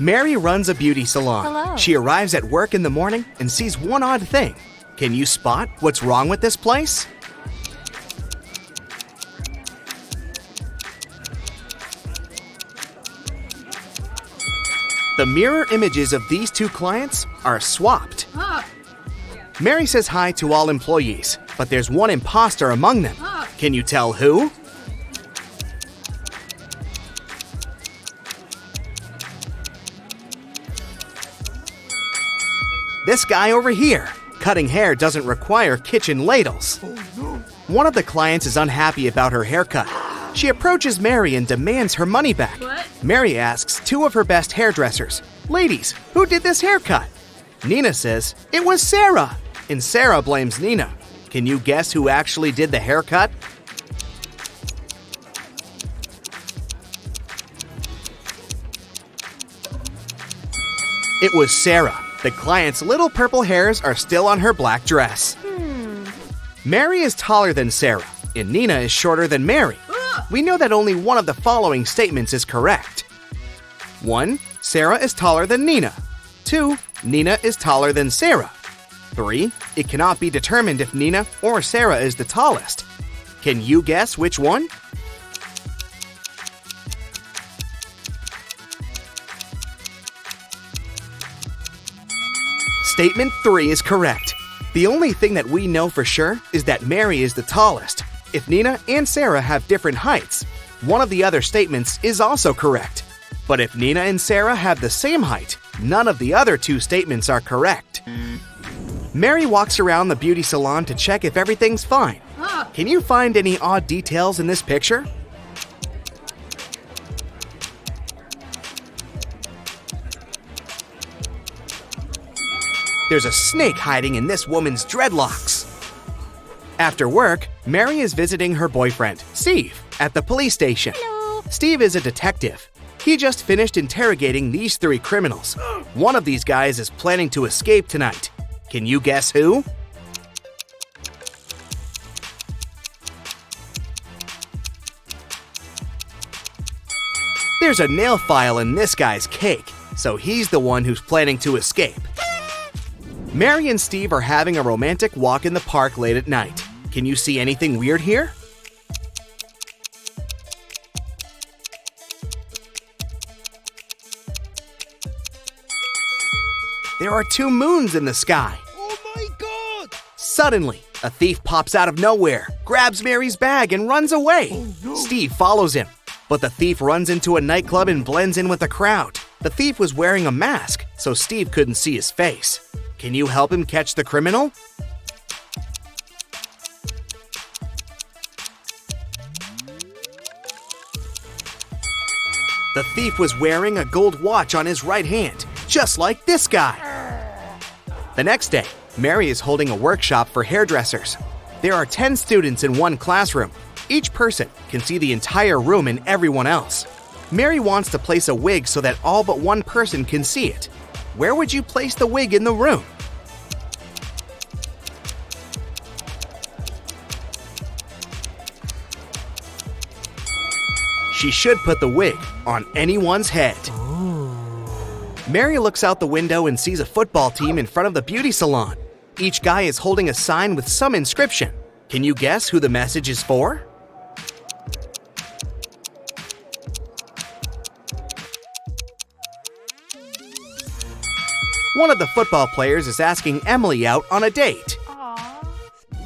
Mary runs a beauty salon. Hello. She arrives at work in the morning and sees one odd thing. Can you spot what's wrong with this place? The mirror images of these two clients are swapped. Mary says hi to all employees, but there's one imposter among them. Can you tell who? This guy over here. Cutting hair doesn't require kitchen ladles. One of the clients is unhappy about her haircut. She approaches Mary and demands her money back. Mary asks two of her best hairdressers, "Ladies, who did this haircut?" Nina says, "It was Sarah." And Sarah blames Nina. Can you guess who actually did the haircut? It was Sarah. The client's little purple hairs are still on her black dress. Mary is taller than Sarah, and Nina is shorter than Mary. We know that only one of the following statements is correct. 1. Sarah is taller than Nina. 2. Nina is taller than Sarah. 3. It cannot be determined if Nina or Sarah is the tallest. Can you guess which one? Statement 3 is correct. The only thing that we know for sure is that Mary is the tallest. If Nina and Sarah have different heights, one of the other statements is also correct. But if Nina and Sarah have the same height, none of the other two statements are correct. Mary walks around the beauty salon to check if everything's fine. Can you find any odd details in this picture? There's a snake hiding in this woman's dreadlocks. After work, Mary is visiting her boyfriend, Steve, at the police station. Hello. Steve is a detective. He just finished interrogating these 3 criminals. One of these guys is planning to escape tonight. Can you guess who? There's a nail file in this guy's cake, so he's the one who's planning to escape. Mary and Steve are having a romantic walk in the park late at night. Can you see anything weird here? There are 2 moons in the sky. Oh my God! Suddenly, a thief pops out of nowhere, grabs Mary's bag, and runs away. Oh, no. Steve follows him, but the thief runs into a nightclub and blends in with the crowd. The thief was wearing a mask, so Steve couldn't see his face. Can you help him catch the criminal? The thief was wearing a gold watch on his right hand, just like this guy. The next day, Mary is holding a workshop for hairdressers. There are 10 students in one classroom. Each person can see the entire room and everyone else. Mary wants to place a wig so that all but one person can see it. Where would you place the wig in the room? She should put the wig on anyone's head. Mary looks out the window and sees a football team in front of the beauty salon. Each guy is holding a sign with some inscription. Can you guess who the message is for? One of the football players is asking Emily out on a date.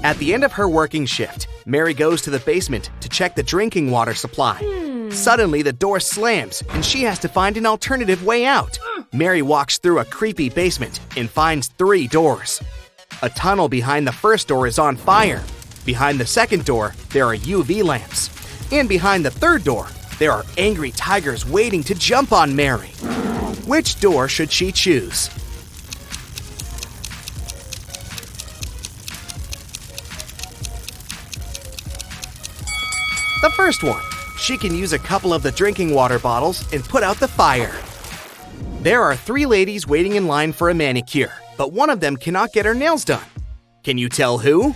At the end of her working shift, Mary goes to the basement to check the drinking water supply. Suddenly, the door slams, and she has to find an alternative way out. Mary walks through a creepy basement and finds 3 doors. A tunnel behind the first door is on fire. Behind the second door, there are UV lamps. And behind the third door, there are angry tigers waiting to jump on Mary. Which door should she choose? The first one. She can use a couple of the drinking water bottles and put out the fire. There are 3 ladies waiting in line for a manicure, but one of them cannot get her nails done. Can you tell who?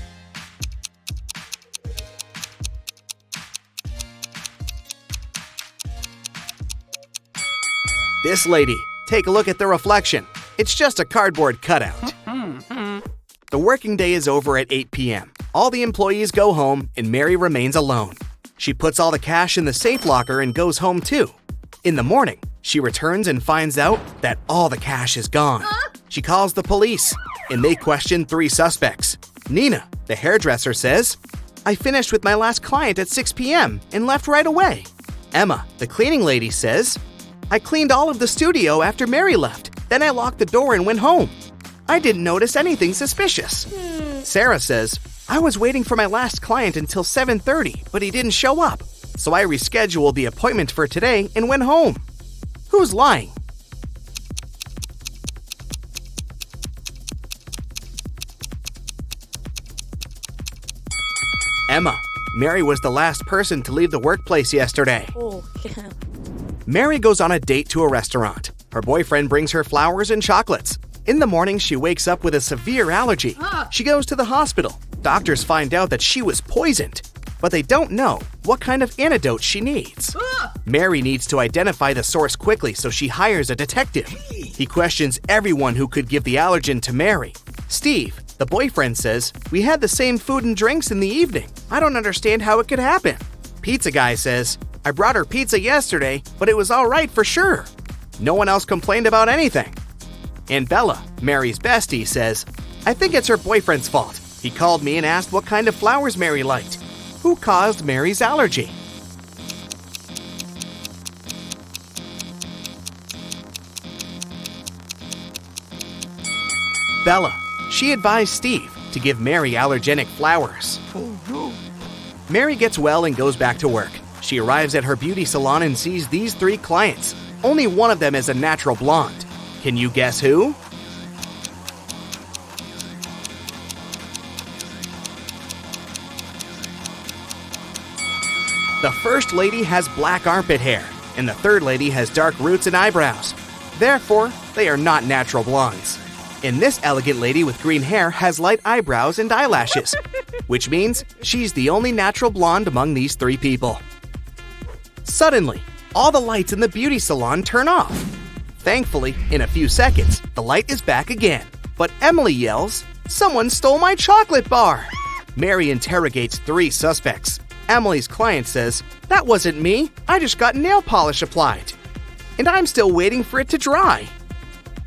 This lady. Take a look at the reflection. It's just a cardboard cutout. The working day is over at 8 p.m. All the employees go home and Mary remains alone. She puts all the cash in the safe locker and goes home too. In the morning, she returns and finds out that all the cash is gone. She calls the police and they question 3 suspects. Nina, the hairdresser, says, "I finished with my last client at 6 p.m. and left right away." Emma, the cleaning lady, says, "I cleaned all of the studio after Mary left. Then I locked the door and went home. I didn't notice anything suspicious." Sarah says, "I was waiting for my last client until 7:30, but he didn't show up. So I rescheduled the appointment for today and went home." Who's lying? Emma. Mary was the last person to leave the workplace yesterday. Mary goes on a date to a restaurant. Her boyfriend brings her flowers and chocolates. In the morning, she wakes up with a severe allergy. She goes to the hospital. Doctors find out that she was poisoned, but they don't know what kind of antidote she needs. Mary needs to identify the source quickly, so she hires a detective. He questions everyone who could give the allergen to Mary. Steve, the boyfriend, says, "We had the same food and drinks in the evening. I don't understand how it could happen." Pizza guy says, "I brought her pizza yesterday, but it was all right for sure. No one else complained about anything." And Bella, Mary's bestie, says, "I think it's her boyfriend's fault. He called me and asked what kind of flowers Mary liked. Who caused Mary's allergy?" Bella. She advised Steve to give Mary allergenic flowers. Mary gets well and goes back to work. She arrives at her beauty salon and sees these 3 clients. Only one of them is a natural blonde. Can you guess who? The first lady has black armpit hair, and the third lady has dark roots and eyebrows. Therefore, they are not natural blondes. And this elegant lady with green hair has light eyebrows and eyelashes, which means she's the only natural blonde among these 3 people. Suddenly, all the lights in the beauty salon turn off. Thankfully, in a few seconds, the light is back again. But Emily yells, "Someone stole my chocolate bar!" Mary interrogates 3 suspects. Emily's client says, "That wasn't me. I just got nail polish applied. And I'm still waiting for it to dry."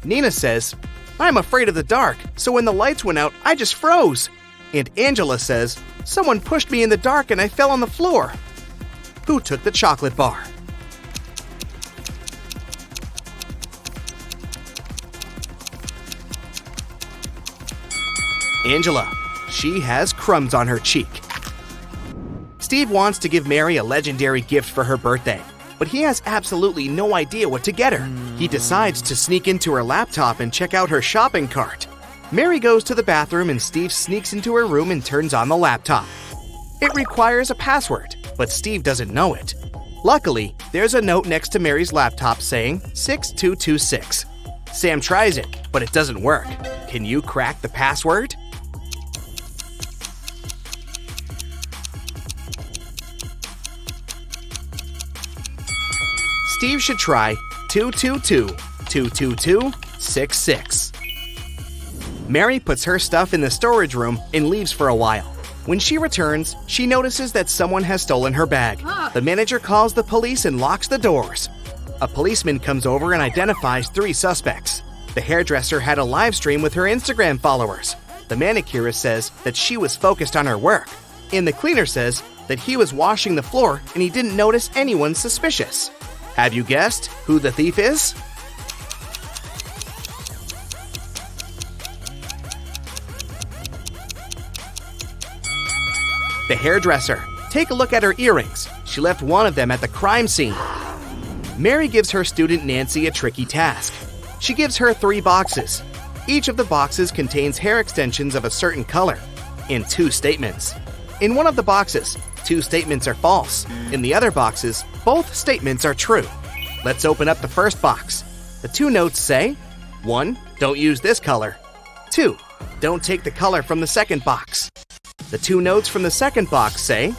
Nina says, "I'm afraid of the dark, so when the lights went out, I just froze." And Angela says, "Someone pushed me in the dark and I fell on the floor." Who took the chocolate bar? Angela. She has crumbs on her cheek. Steve wants to give Mary a legendary gift for her birthday, but he has absolutely no idea what to get her. He decides to sneak into her laptop and check out her shopping cart. Mary goes to the bathroom and Steve sneaks into her room and turns on the laptop. It requires a password, but Steve doesn't know it. Luckily, there's a note next to Mary's laptop saying 6226. Sam tries it, but it doesn't work. Can you crack the password? Steve should try 222-222-66. Mary puts her stuff in the storage room and leaves for a while. When she returns, she notices that someone has stolen her bag. The manager calls the police and locks the doors. A policeman comes over and identifies 3 suspects. The hairdresser had a live stream with her Instagram followers. The manicurist says that she was focused on her work. And the cleaner says that he was washing the floor and he didn't notice anyone suspicious. Have you guessed who the thief is? The hairdresser. Take a look at her earrings. She left one of them at the crime scene. Mary gives her student Nancy a tricky task. She gives her 3 boxes. Each of the boxes contains hair extensions of a certain color and 2 statements. In one of the boxes, 2 statements are false. In the other boxes, both statements are true. Let's open up the first box. The 2 notes say, 1. Don't use this color. 2. Don't take the color from the second box. The 2 notes from the second box say,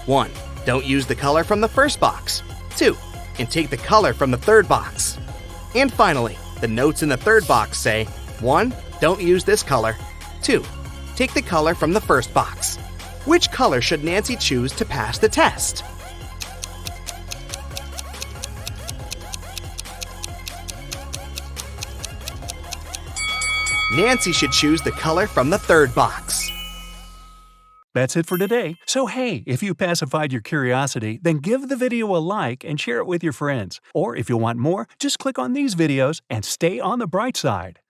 1. Don't use the color from the first box. 2. And take the color from the third box. And finally, The notes in the third box say, 1. Don't use this color. 2. Take the color from the first box. Which color should Nancy choose to pass the test? Nancy should choose the color from the third box. That's it for today. So hey, if you pacified your curiosity, then give the video a like and share it with your friends. Or if you want more, just click on these videos and stay on the bright side.